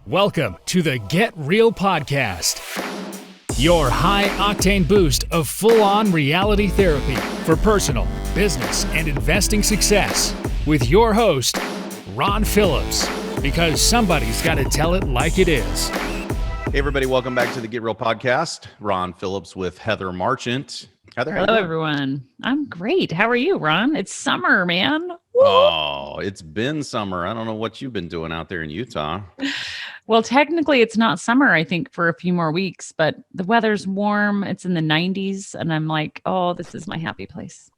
Welcome to the Get Real Podcast, your high-octane boost of full-on reality therapy for personal, business, and investing success with your host, Ron Phillips, because somebody's got to tell it like it is. Hey, everybody. Welcome back to the Get Real Podcast. Ron Phillips with Heather Marchant. Heather, how you Hello, doing? everyone. I'm great. How are you, Ron? It's summer, man. Woo! Oh, it's been summer. I don't know what you've been doing out there in Utah. Well, technically, it's not summer, I think, for a few more weeks, but the weather's warm. It's in the 90s, and I'm like, oh, this is my happy place.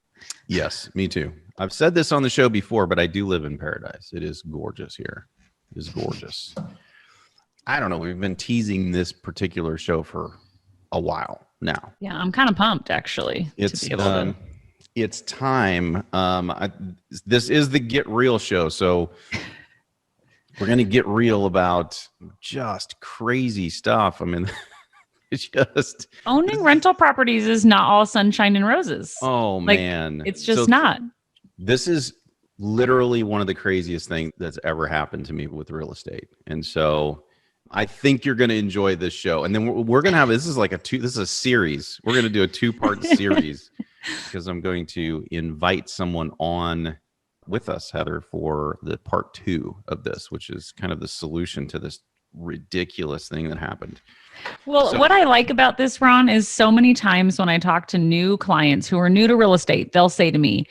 Yes, me too. I've said this on the show before, but I do live in paradise. It is gorgeous here. It is gorgeous. I don't know. We've been teasing this particular show for a while now. Yeah, I'm kind of pumped, actually. It's time. This is the Get Real show, so we're going to get real about just crazy stuff. I mean, it's just owning rental properties is not all sunshine and roses. Oh, like, man. It's just not. This is literally one of the craziest things that's ever happened to me with real estate. And so I think you're going to enjoy this show. And then we're going to have, this is a series. We're going to do a 2-part series because I'm going to invite someone on with us, Heather, for the part 2 of this, which is kind of the solution to this ridiculous thing that happened. Well, what I like about this, Ron, is so many times when I talk to new clients who are new to real estate, they'll say to me,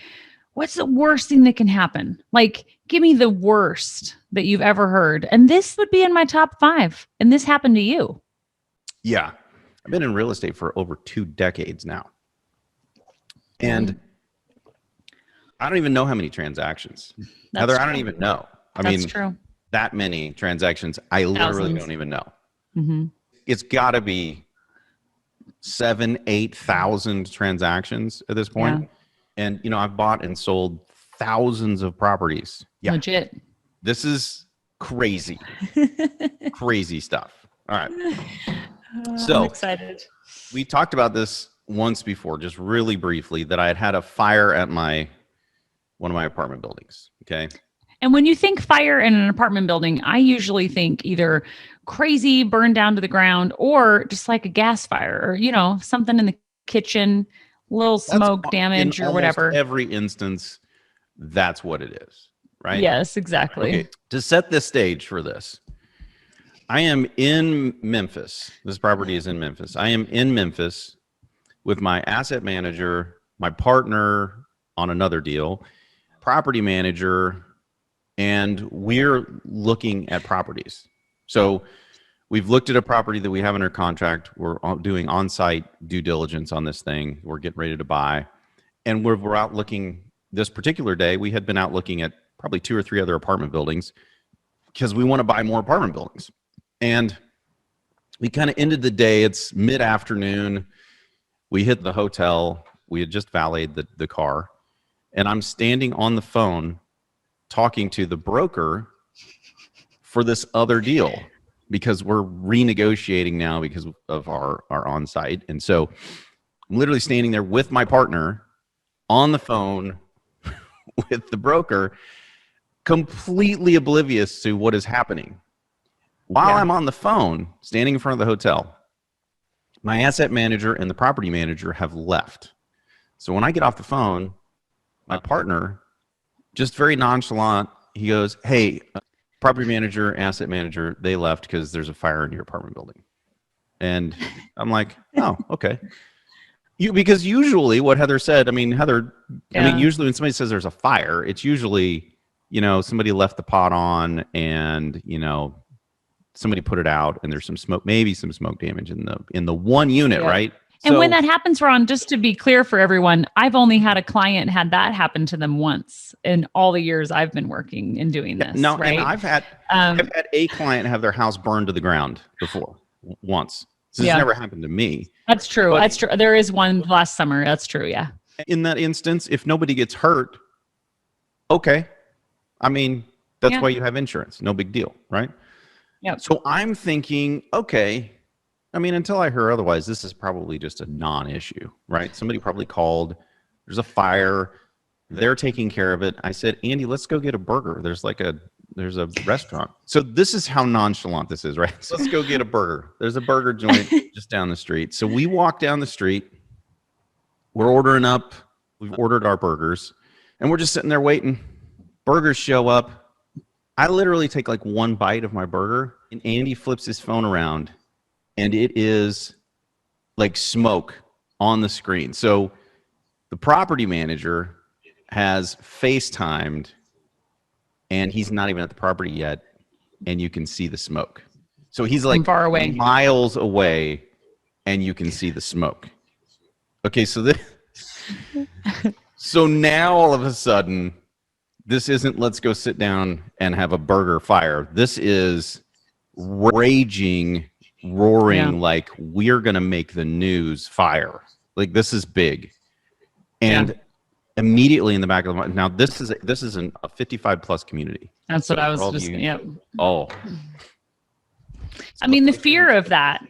what's the worst thing that can happen? Like, give me the worst that you've ever heard. And this would be in my top 5. And this happened to you. Yeah. I've been in real estate for over 2 decades now. And I don't even know how many transactions. Heather, I don't even know. That's true. That many transactions, I literally don't even know. Mm-hmm. It's got to be 7,000-8,000 transactions at this point. Yeah. And, you know, I've bought and sold thousands of properties. Yeah. Legit. This is crazy. Crazy stuff. All right. So I'm excited. We talked about this once before, just really briefly, that I had a fire at one of my apartment buildings. Okay. And when you think fire in an apartment building, I usually think either crazy, burned down to the ground, or just like a gas fire, or, you know, something in the kitchen, little smoke damage or whatever. Every instance, that's what it is, right? Yes, exactly. Okay. To set the stage for this, I am in Memphis. This property is in Memphis. I am in Memphis with my asset manager, my partner on another deal, property manager, and we're looking at properties. So we've looked at a property that we have under contract. We're doing on-site due diligence on this thing. We're getting ready to buy. And we're out looking this particular day. We had been out looking at probably 2 or 3 other apartment buildings because we want to buy more apartment buildings. And we kind of ended the day. It's mid-afternoon. We hit the hotel. We had just valeted the car. And I'm standing on the phone talking to the broker for this other deal because we're renegotiating now because of our on-site. And so I'm literally standing there with my partner on the phone with the broker, completely oblivious to what is happening. While I'm on the phone, standing in front of the hotel, my asset manager and the property manager have left. So when I get off the phone, my partner, just very nonchalant, he goes, hey, property manager, asset manager, they left because there's a fire in your apartment building. And I'm like, oh, okay. Because usually what Heather said, usually when somebody says there's a fire, it's usually, you know, somebody left the pot on and, you know, somebody put it out and there's some smoke, maybe some smoke damage in the one unit, right? And when that happens, Ron, just to be clear for everyone, I've only had a client had that happen to them once in all the years I've been working and doing this. No, right? And I've had a client have their house burned to the ground before, once. So it's never happened to me. That's true. That's true. There is one last summer. That's true. Yeah. In that instance, if nobody gets hurt, okay. I mean, that's why you have insurance. No big deal, right? Yeah. So I'm thinking, okay. I mean, until I hear otherwise, this is probably just a non-issue, right? Somebody probably called. There's a fire. They're taking care of it. I said, Andy, let's go get a burger. There's like a there's a restaurant. So this is how nonchalant this is, right? So let's go get a burger. There's a burger joint just down the street. So we walk down the street. We're ordering up. We've ordered our burgers, and we're just sitting there waiting. Burgers show up. I literally take like one bite of my burger, and Andy flips his phone around, and it is like smoke on the screen. So the property manager has FaceTimed, and he's not even at the property yet, and you can see the smoke. So he's like far away, miles away, and you can see the smoke. Okay, so so now all of a sudden, this isn't let's go sit down and have a burger fire. This is raging, roaring, like we're gonna make the news fire. Like this is big, and immediately in the back of the mind. Now this is a 55 plus community. That's what I was just. Yep. Oh, I mean, the fear of that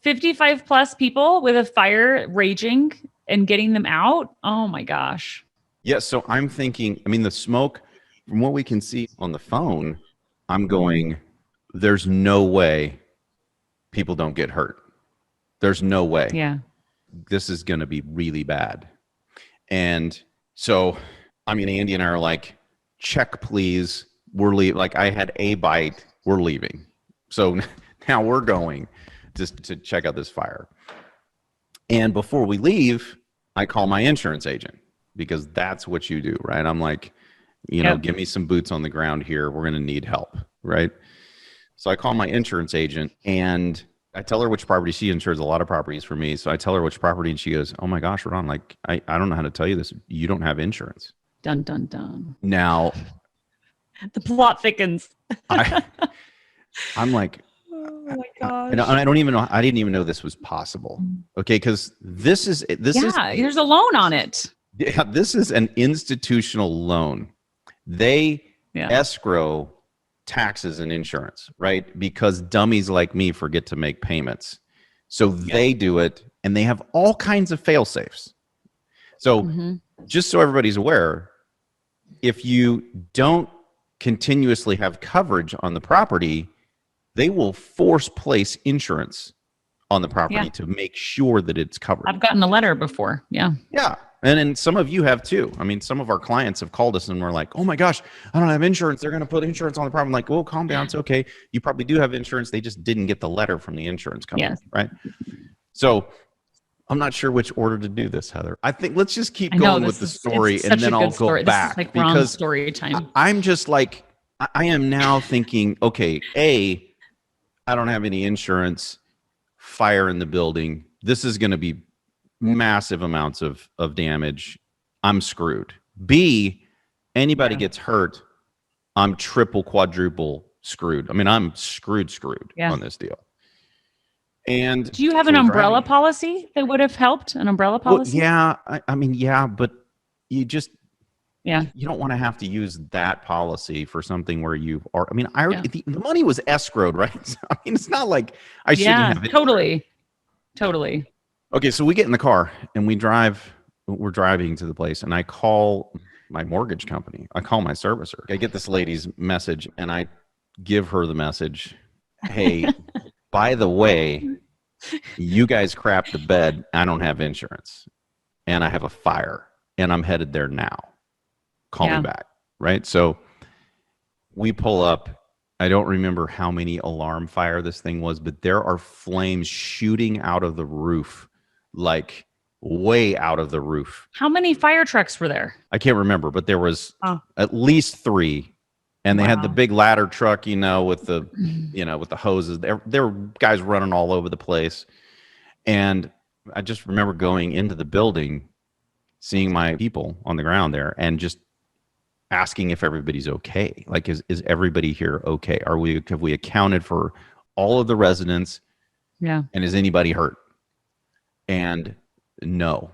55 plus people with a fire raging and getting them out. Oh my gosh. Yeah. So I'm thinking, I mean, the smoke from what we can see on the phone, I'm going, there's no way people don't get hurt. There's no way. Yeah. This is going to be really bad. And so, I mean, Andy and I are like, check, please. We're leaving. Like I had a bite. We're leaving. So now we're going just to check out this fire. And before we leave, I call my insurance agent because that's what you do, right? I'm like, you know, give me some boots on the ground here. We're going to need help, right? So I call my insurance agent and I tell her which property. She insures a lot of properties for me. So I tell her which property and she goes, oh my gosh, Ron, like, I don't know how to tell you this. You don't have insurance. Dun, dun, dun. Now. The plot thickens. I'm like, oh my gosh. And I don't even know. I didn't even know this was possible. Okay. Because this is there's a loan on it. Yeah. This is an institutional loan. They escrow taxes and insurance, right? Because dummies like me forget to make payments. So they do it and they have all kinds of fail safes. So just so everybody's aware, if you don't continuously have coverage on the property, they will force place insurance on the property to make sure that it's covered. I've gotten a letter before. Yeah. Yeah. And then some of you have too. I mean, some of our clients have called us and we're like, oh my gosh, I don't have insurance. They're going to put insurance on the property. I'm like, oh, calm down. It's okay. You probably do have insurance. They just didn't get the letter from the insurance company. Yes. Right. So I'm not sure which order to do this, Heather. I think let's just keep going with the story and then I'll go back. This is like Ron's story time. I'm just like, I am now thinking, okay, I don't have any insurance, fire in the building. This is going to be massive amounts of damage. I'm screwed. B, anybody gets hurt, I'm triple, quadruple screwed. I mean, I'm screwed on this deal. And do you have an umbrella policy that would have helped? An umbrella policy? Well, yeah, I mean, yeah, but you just you don't want to have to use that policy for something where you are. I mean, the money was escrowed, right? So, I mean, it's not like I shouldn't have it. Totally. Okay, so we get in the car and we're driving to the place and I call my mortgage company. I call my servicer. I get this lady's message and I give her the message. Hey, by the way, you guys crapped the bed. I don't have insurance and I have a fire and I'm headed there now. Call me back. Right. So we pull up. I don't remember how many alarm fire this thing was, but there are flames shooting out of the roof, like way out of the roof. How many fire trucks were there? I can't remember, but there was at least 3. And they had the big ladder truck, with the, with the hoses. There were guys running all over the place. And I just remember going into the building, seeing my people on the ground there and just asking if everybody's okay. Like, is everybody here okay? Have we accounted for all of the residents? Yeah. And is anybody hurt? And no.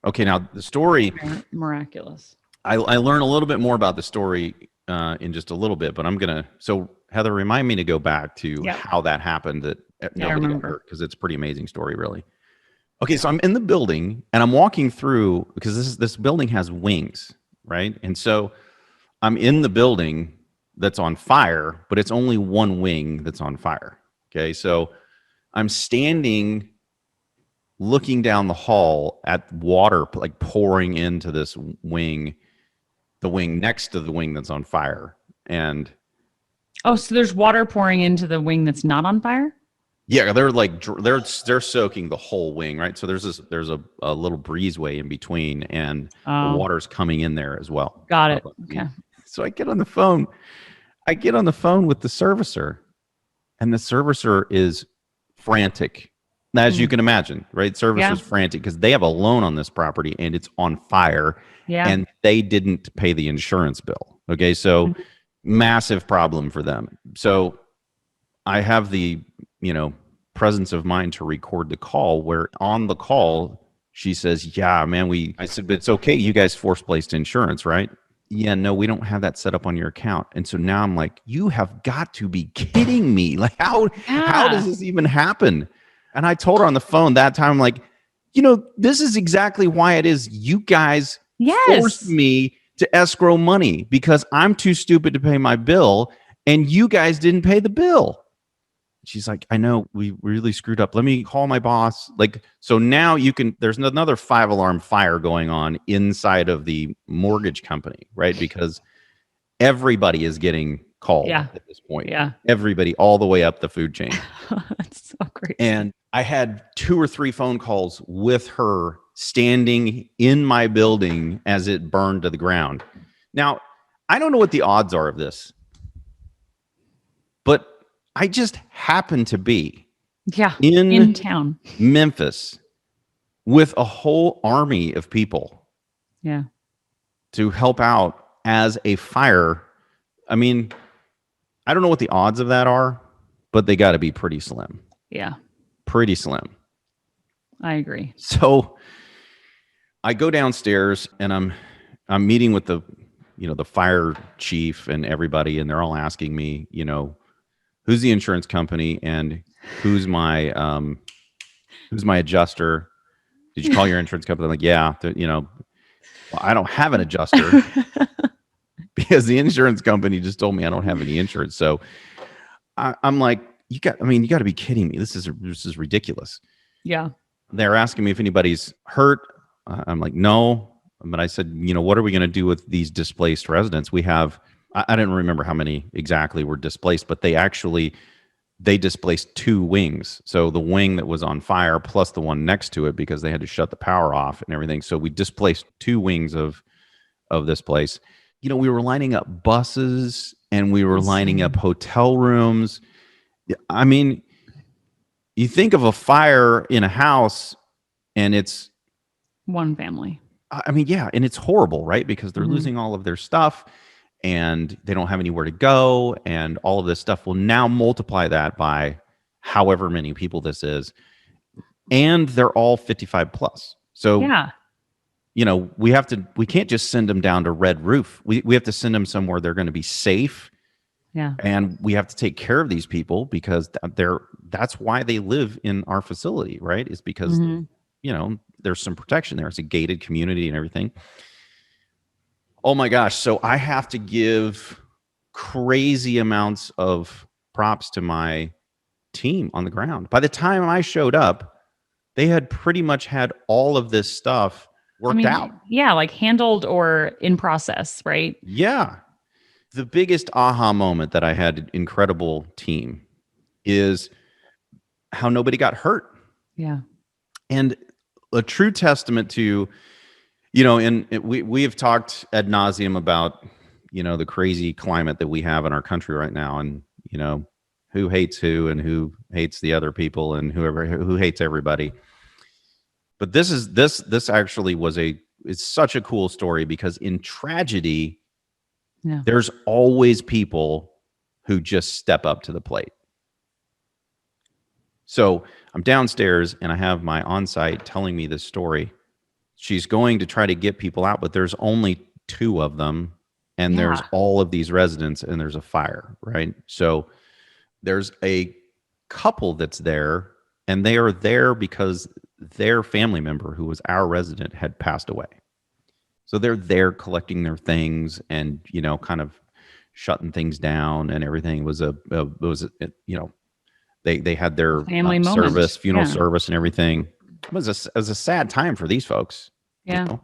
Okay, now the story. Miraculous. I learn a little bit more about the story in just a little bit, but so Heather, remind me to go back to how that happened, that nobody got hurt, because it's a pretty amazing story, really. Okay, so I'm in the building and I'm walking through, because this building has wings, right? And so I'm in the building that's on fire, but it's only one wing that's on fire. Okay. So I'm standing looking down the hall at water like pouring into this wing, the wing next to the wing that's on fire. And Oh, so there's water pouring into the wing that's not on fire? yeah, they're like they're soaking the whole wing, right? So there's a little breezeway in between, and the water's coming in there as well. Got it. Okay. So I get on the phone. I get on the phone with the servicer, and the servicer is frantic, as you can imagine, right? Servicer's frantic because they have a loan on this property and it's on fire, and they didn't pay the insurance bill. Okay, so massive problem for them. So I have the presence of mind to record the call, where on the call she says, yeah, man, I said, but it's okay, you guys force placed insurance, right? Yeah, no, we don't have that set up on your account. And so now I'm like, you have got to be kidding me. Like, how does this even happen? And I told her on the phone that time, I'm like, this is exactly why it is you guys forced me to escrow money, because I'm too stupid to pay my bill and you guys didn't pay the bill. She's like, I know, we really screwed up. Let me call my boss. Like, so now there's another 5-alarm fire going on inside of the mortgage company, right? Because everybody is getting called at this point. Yeah. Everybody all the way up the food chain. That's so great. And I had 2 or 3 phone calls with her standing in my building as it burned to the ground. Now, I don't know what the odds are of this, but I just happened to be in town, Memphis, with a whole army of people to help out as a fire. I mean, I don't know what the odds of that are, but they got to be pretty slim. Yeah. Pretty slim. I agree. So I go downstairs and I'm meeting with the fire chief and everybody, and they're all asking me, who's the insurance company and who's my adjuster? Did you call your insurance company? I'm like, yeah, well, I don't have an adjuster because the insurance company just told me I don't have any insurance. So I'm like, you got to be kidding me. This is ridiculous. Yeah. They're asking me if anybody's hurt. I'm like, no. But I said, what are we going to do with these displaced residents? We have, I didn't remember how many exactly were displaced, but they displaced 2 wings. So the wing that was on fire plus the one next to it, because they had to shut the power off and everything. So we displaced 2 wings of this place. We were lining up buses and we were lining up hotel rooms. I mean, you think of a fire in a house and it's one family. I mean, yeah. And it's horrible, right? Because they're losing all of their stuff and they don't have anywhere to go and all of this stuff. Will now multiply that by however many people this is. And they're all 55 plus. So, we can't just send them down to Red Roof. We have to send them somewhere they're going to be safe. Yeah. And we have to take care of these people because that's why they live in our facility, right? Is because, there's some protection there. It's a gated community and everything. Oh my gosh. So I have to give crazy amounts of props to my team on the ground. By the time I showed up, they had pretty much had all of this stuff worked out. Yeah, like handled or in process, right? Yeah. The biggest aha moment that I had, an incredible team, is how nobody got hurt. Yeah. And a true testament to, we have talked ad nauseum about, the crazy climate that we have in our country right now, and, who hates who and who hates the other people and who hates everybody. But this actually it's such a cool story, because in tragedy, there's always people who just step up to the plate. So I'm downstairs and I have my on-site telling me this story. She's going to try to get people out, but there's only 2 of them, and there's all of these residents, and there's a fire, right? So there's a couple that's there, and they are there because their family member, who was our resident, had passed away. So they're there collecting their things and, kind of shutting things down and everything. It was they had their family moment. service, funeral Yeah. service and everything. It was a sad time for these folks. Yeah.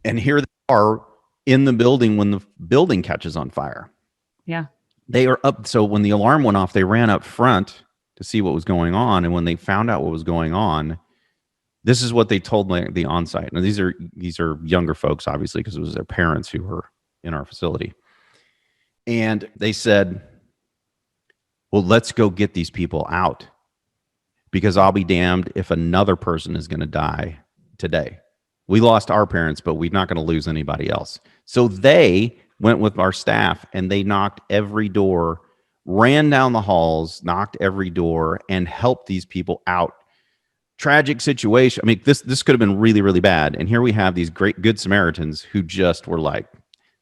And here they are in the building when the building catches on fire. Yeah. They are up. So when the alarm went off, they ran up front to see what was going on. And when they found out what was going on, this is what they told the on-site. Now, these are younger folks, obviously, because it was their parents who were in our facility. And they said, well, let's go get these people out, because I'll be damned if another person is going to die today. We lost our parents, but we're not going to lose anybody else. So they went with our staff and they knocked every door, ran down the halls, knocked every door, and helped these people out. Tragic situation. I mean, this could have been really, really bad. And here we have these great good Samaritans who just were like,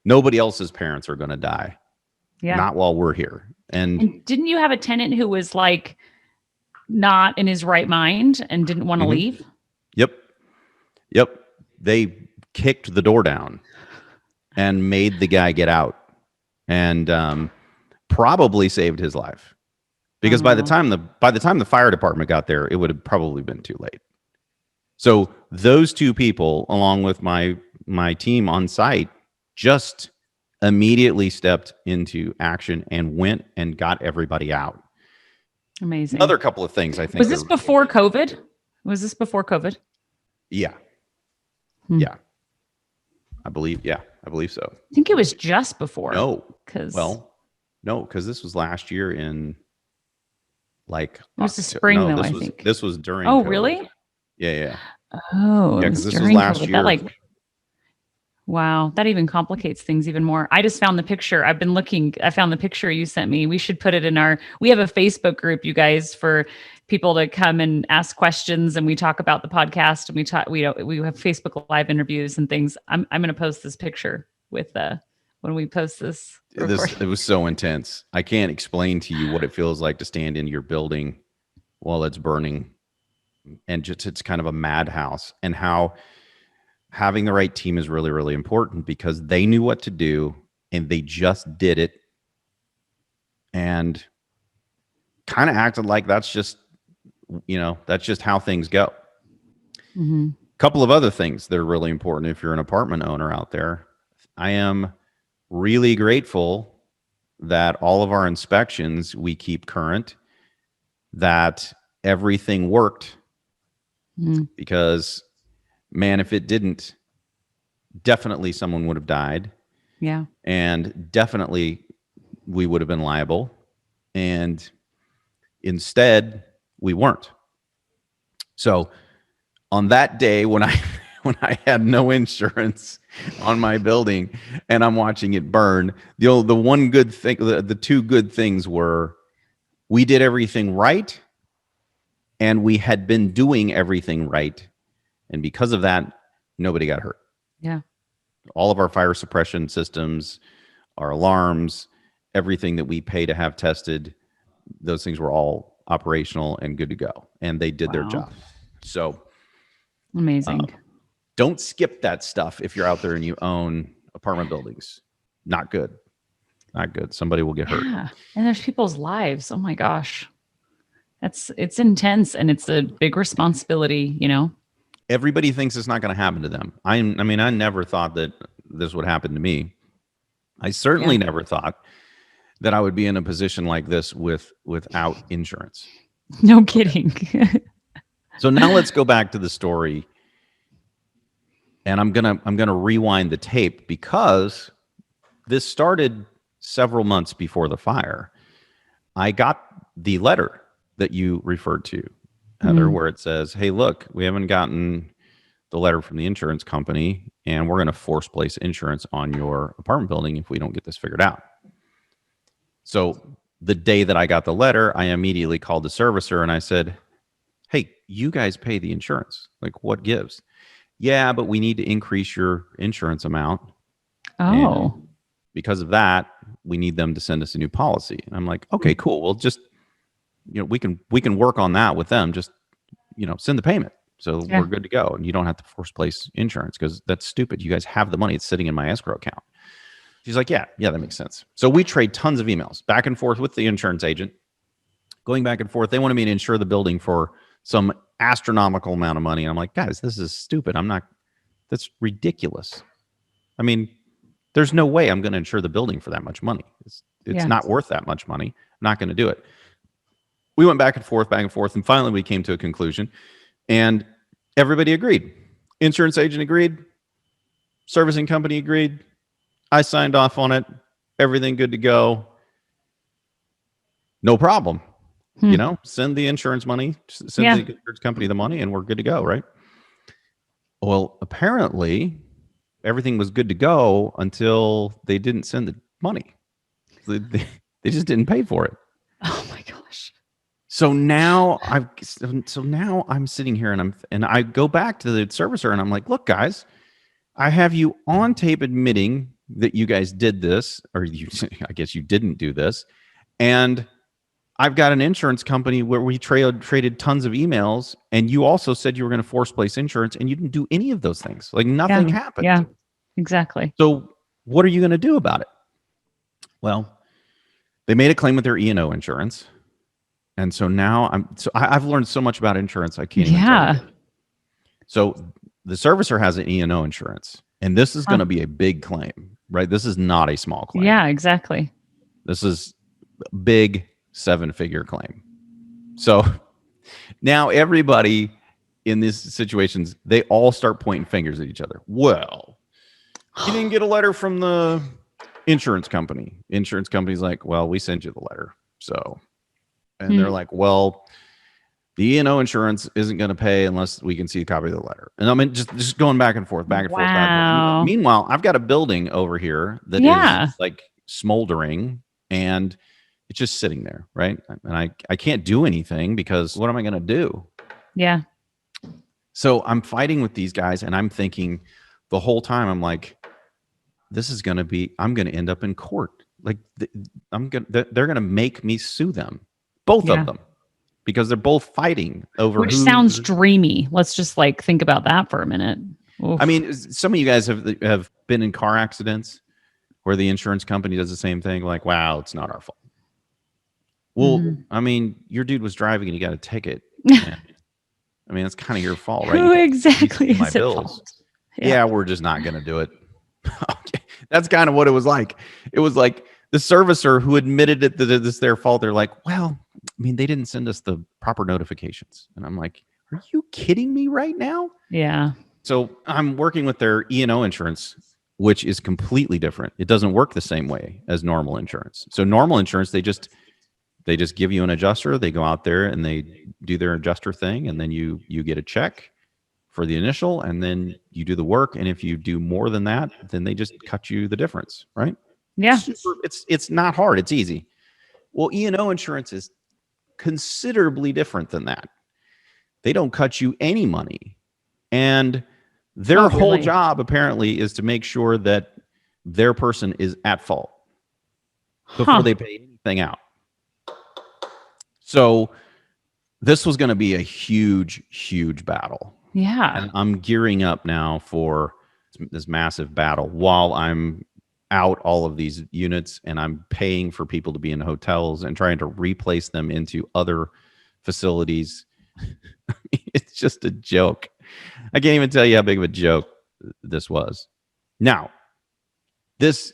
nobody else's parents are going to die. Yeah. Not while we're here. And didn't you have a tenant who was like not in his right mind and didn't want to leave? Yep. They kicked the door down and made the guy get out, and probably saved his life, because by the time the fire department got there, it would have probably been too late. So those two people, along with my team on site, just immediately stepped into action and went and got everybody out. Amazing. Another couple of things, I think. Was this before COVID? Yeah. Yeah. I believe so. I think it was just before. No, because this was last year in like. It was the spring, though, I think. This was during. Oh, COVID. really? Yeah. Oh, yeah, because this was last year. Wow, that even complicates things even more. I just found the picture. I found the picture you sent me. We should put it in we have a Facebook group, you guys, for people to come and ask questions, and we talk about the podcast, and we have Facebook Live interviews and things. I'm going to post this picture with when we post this. It was so intense. I can't explain to you what it feels like to stand in your building while it's burning, and just it's kind of a madhouse, and how having the right team is really, really important, because they knew what to do and they just did it, and kind of acted like that's just how things go. Mm-hmm. Couple of other things that are really important if you're an apartment owner out there. I am really grateful that all of our inspections we keep current, that everything worked, because man, if it didn't, definitely someone would have died. Yeah. And definitely we would have been liable. And instead, we weren't. So on that day when I had no insurance on my building and I'm watching it burn, the one good thing, the two good things were, we did everything right, and we had been doing everything right. And because of that, nobody got hurt. Yeah. All of our fire suppression systems, our alarms, everything that we pay to have tested, those things were all operational and good to go. And they did their job. So amazing. Don't skip that stuff if you're out there and you own apartment buildings. Not good. Not good. Somebody will get hurt. Yeah. And there's people's lives. Oh my gosh. It's intense, and it's a big responsibility, Everybody thinks it's not going to happen to them. I never thought that this would happen to me. I certainly never thought that I would be in a position like this without insurance. No kidding. So now let's go back to the story, and I'm gonna rewind the tape, because this started several months before the fire. I got the letter that you referred to, Heather, where it says, hey, look, we haven't gotten the letter from the insurance company, and we're going to force place insurance on your apartment building if we don't get this figured out. So the day that I got the letter, I immediately called the servicer and I said, hey, you guys pay the insurance. Like, what gives? Yeah, but we need to increase your insurance amount. Oh. And because of that, we need them to send us a new policy. And I'm like, okay, cool. Well, just we can work on that with them. Just, send the payment. So we're good to go. And you don't have to force place insurance, because that's stupid. You guys have the money. It's sitting in my escrow account. She's like, yeah, that makes sense. So we trade tons of emails back and forth with the insurance agent, going back and forth. They wanted me to insure the building for some astronomical amount of money. And I'm like, guys, this is stupid. That's ridiculous. I mean, there's no way I'm going to insure the building for that much money. It's not worth that much money. I'm not going to do it. We went back and forth, and finally we came to a conclusion, and everybody agreed. Insurance agent agreed. Servicing company agreed. I signed off on it. Everything good to go. No problem. Send the insurance money, send the insurance company the money, and we're good to go, right? Well, apparently everything was good to go until they didn't send the money. They just didn't pay for it. Oh my gosh. So now I'm sitting here and I go back to the servicer and I'm like, look, guys, I have you on tape admitting that you guys did this, or I guess you didn't do this. And I've got an insurance company where we traded tons of emails, and you also said you were going to force place insurance, and you didn't do any of those things. Like nothing happened. Yeah, exactly. So what are you going to do about it? Well, they made a claim with their E&O insurance. And so now I've learned so much about insurance. I can't even tell you. So the servicer has an E&O insurance, and this is going to be a big claim, right? This is not a small claim. Yeah, exactly. This is a big 7-figure claim. So now everybody in these situations, they all start pointing fingers at each other. Well, you didn't get a letter from the insurance company. Insurance company's like, well, we sent you the letter. So, and they're like, well, the E&O insurance isn't going to pay unless we can see a copy of the letter. And I mean, just going back and forth, back and forth. Meanwhile, I've got a building over here that is like smoldering, and it's just sitting there, right? And I can't do anything because what am I going to do? Yeah. So I'm fighting with these guys, and I'm thinking the whole time, I'm like, I'm going to end up in court. Like they're going to make me sue them, both of them, because they're both fighting over. Which sounds dreamy. Let's just think about that for a minute. Oof. I mean, some of you guys have been in car accidents where the insurance company does the same thing. Like, wow, it's not our fault. Well, I mean, your dude was driving and you got a ticket. I mean, it's kind of your fault, right? Who exactly is my it bills. fault? Yeah, we're just not going to do it. Okay. That's kind of what it was like. It was like the servicer who admitted it that it's their fault. They're like, well, I mean, they didn't send us the proper notifications. And I'm like, are you kidding me right now? Yeah. So I'm working with their E&O insurance, which is completely different. It doesn't work the same way as normal insurance. So normal insurance, they just give you an adjuster. They go out there and they do their adjuster thing, and then you get a check for the initial, and then you do the work. And if you do more than that, then they just cut you the difference, right? Yeah. It's not hard. It's easy. Well, E&O insurance is considerably different than that. They don't cut you any money. And their whole job apparently is to make sure that their person is at fault before they pay anything out. So this was going to be a huge, huge battle. Yeah. And I'm gearing up now for this massive battle while I'm out all of these units, and I'm paying for people to be in hotels and trying to replace them into other facilities. It's just a joke. I can't even tell you how big of a joke this was. Now, this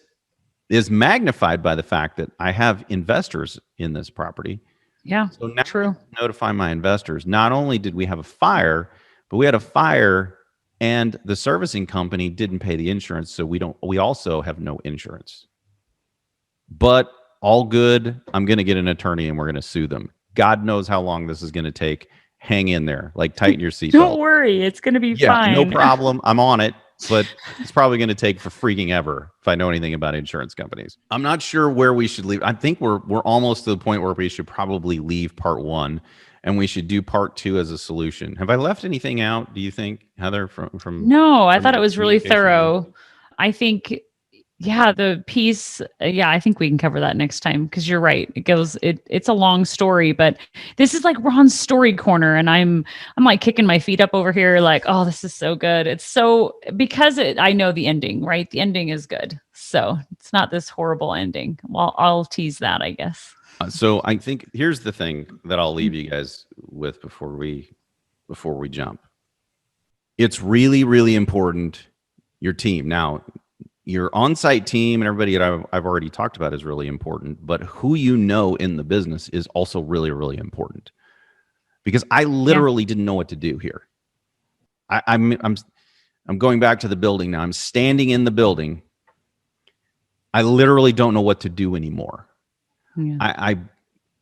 is magnified by the fact that I have investors in this property. Yeah, so now true. I notify my investors. Not only did we have a fire, but we had a fire and the servicing company didn't pay the insurance. So we also have no insurance. But all good. I'm going to get an attorney and we're going to sue them. God knows how long this is going to take. Hang in there. Like, tighten your seatbelt. Don't worry. It's going to be fine. No problem. I'm on it. But it's probably going to take for freaking ever if I know anything about insurance companies. I'm not sure where we should leave. I think we're almost to the point where we should probably leave part 1 and we should do part 2 as a solution. Have I left anything out, do you think, Heather, from No, I thought it was really thorough. I think Yeah, the piece. Yeah, I think we can cover that next time because you're right. It's a long story, but this is like Ron's story corner, and I'm like kicking my feet up over here, like, oh, this is so good. It's so because I know the ending, right? The ending is good, so it's not this horrible ending. Well, I'll tease that, I guess. So I think here's the thing that I'll leave you guys with before we jump. It's really, really important. Your team now. Your on-site team and everybody that I've already talked about is really important, but who you know in the business is also really, really important. Because I literally didn't know what to do here. I'm going back to the building now. I'm standing in the building. I literally don't know what to do anymore. Yeah. I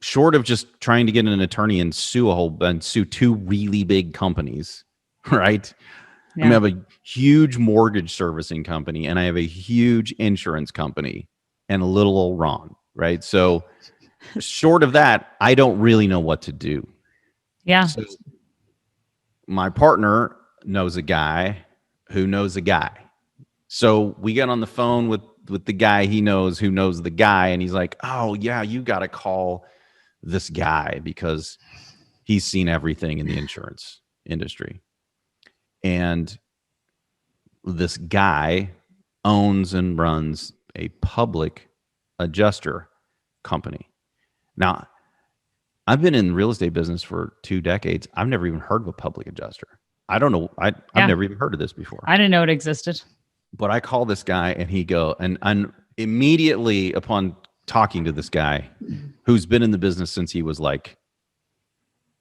short of just trying to get an attorney and sue two really big companies, right? Yeah. I have a huge mortgage servicing company and I have a huge insurance company and a little old Ron, right? So short of that, I don't really know what to do. Yeah. So my partner knows a guy who knows a guy. So we get on the phone with the guy he knows who knows the guy. And he's like, oh yeah, you got to call this guy because he's seen everything in the insurance industry. And this guy owns and runs a public adjuster company. Now, I've been in real estate business for 2 decades. I've never even heard of a public adjuster. I don't know. I've never even heard of this before. I didn't know it existed. But I call this guy and and immediately upon talking to this guy who's been in the business since he was like,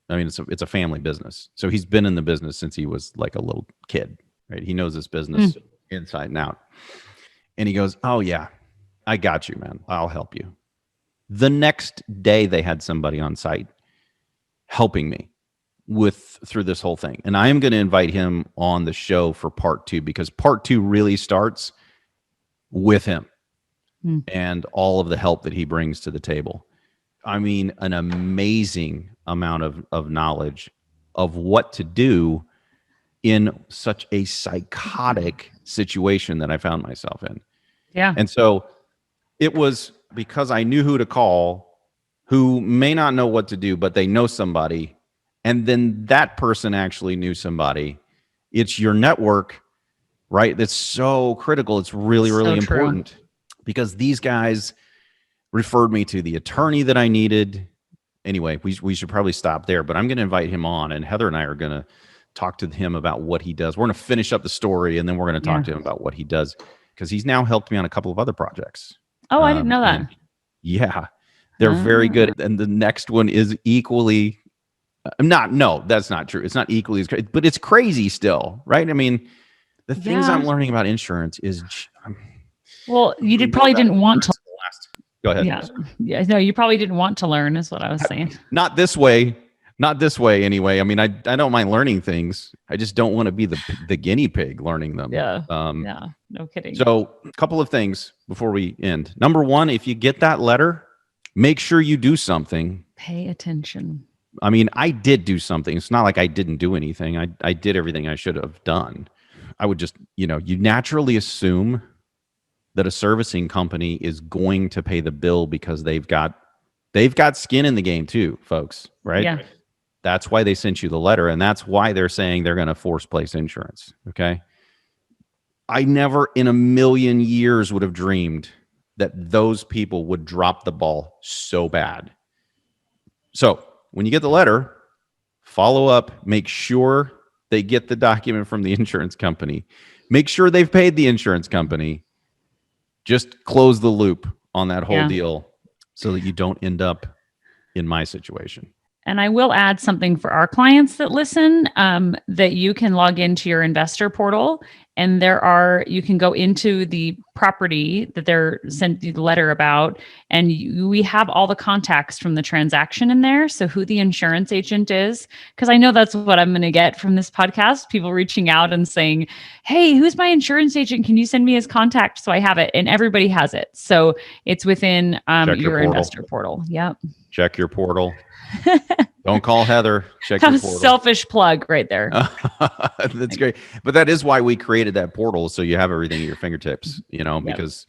I mean, it's a family business. So he's been in the business since he was like a little kid, right? He knows this business inside and out. And he goes, oh yeah, I got you, man. I'll help you. The next day they had somebody on site helping me through this whole thing. And I am going to invite him on the show for part 2 because part 2 really starts with him and all of the help that he brings to the table. I mean, an amazing amount of knowledge of what to do in such a psychotic situation that I found myself in. Yeah. And so it was because I knew who to call, who may not know what to do, but they know somebody. And then that person actually knew somebody. It's your network, right? That's so critical. It's really, really important. True. Because these guys referred me to the attorney that I needed. Anyway, we should probably stop there, but I'm going to invite him on, and Heather and I are going to talk to him about what he does. We're going to finish up the story, and then we're going to talk to him about what he does, because he's now helped me on a couple of other projects. Oh, I didn't know that. Yeah, they're very good. And the next one is equally no, that's not true. It's not equally as crazy, but it's crazy still, right? I mean, the things I'm learning about insurance is... Well, you probably didn't want to. Go ahead. Yeah. No, you probably didn't want to learn, is what I was saying. Not this way anyway. I mean, I don't mind learning things. I just don't want to be the guinea pig learning them. Yeah. Yeah. No kidding. So a couple of things before we end. Number 1, if you get that letter, make sure you do something. Pay attention. I mean, I did do something. It's not like I didn't do anything. I did everything I should have done. I would just, you naturally assume that a servicing company is going to pay the bill because they've got skin in the game too, folks, right? Yeah. That's why they sent you the letter, and that's why they're saying they're going to force place insurance, okay? I never in a million years would have dreamed that those people would drop the ball so bad. So when you get the letter, follow up, make sure they get the document from the insurance company. Make sure they've paid the insurance company. Just close the loop on that whole deal so that you don't end up in my situation. And I will add something for our clients that listen, that you can log into your investor portal, and you can go into the property that they're sent the letter about, and we have all the contacts from the transaction in there. So who the insurance agent is, because I know that's what I'm going to get from this podcast, people reaching out and saying, hey, who's my insurance agent? Can you send me his contact so I have it? And everybody has it. So it's within your investor portal. Yep. Check your portal. Don't call Heather. Check That your was portal. selfish plug right there. That's great. But that is why we created that portal, so you have everything at your fingertips, because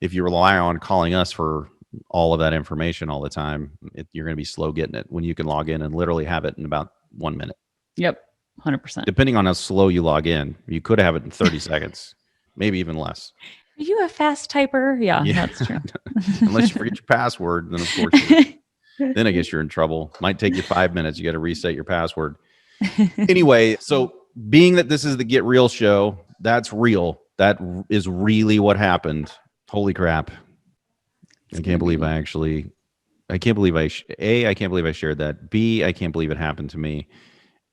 if you rely on calling us for all of that information all the time, you're going to be slow getting it when you can log in and literally have it in about 1 minute. Yep. 100%. Depending on how slow you log in, you could have it in 30 seconds, maybe even less. Are you a fast typer? Yeah. That's true. Unless you forget your password, then of course, then I guess you're in trouble. Might take you 5 minutes. You got to reset your password. Anyway, so being that this is the Get Real show, that's real. That is really what happened. Holy crap. I can't believe I can't believe I shared that. B, I can't believe it happened to me.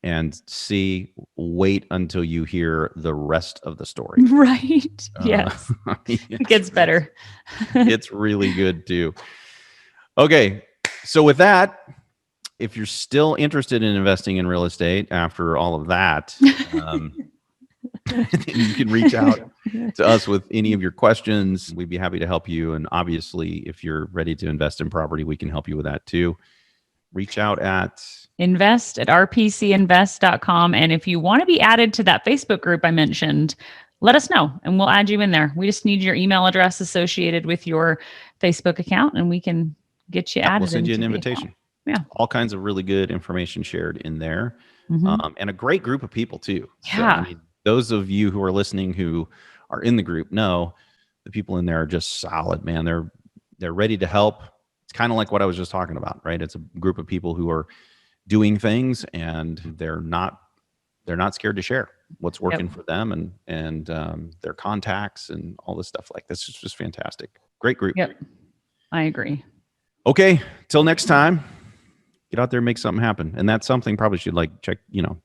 And C, wait until you hear the rest of the story. Right. Yes. It gets better. It's really good too. Okay. So with that, if you're still interested in investing in real estate after all of that, you can reach out to us with any of your questions. We'd be happy to help you. And obviously, if you're ready to invest in property, we can help you with that too. Reach out at invest@rpcinvest.com. And if you want to be added to that Facebook group I mentioned, let us know and we'll add you in there. We just need your email address associated with your Facebook account and we can get you added. We'll send you an invitation. Yeah. All kinds of really good information shared in there. And a great group of people too. Yeah. So, those of you who are listening who are in the group know the people in there are just solid, man. They're ready to help. It's kind of like what I was just talking about, right? It's a group of people who are doing things and they're not scared to share what's working for them and their contacts and all this stuff like this. It's just fantastic. Great group. Yep. I agree. Okay. Till next time, get out there and make something happen. And that's something probably should check,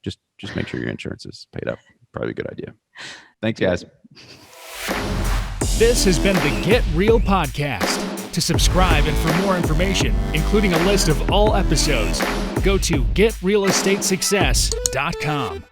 just make sure your insurance is paid up. Probably a good idea. Thanks, guys. This has been the Get Real Podcast. To subscribe and for more information, including a list of all episodes, go to getrealestatesuccess.com.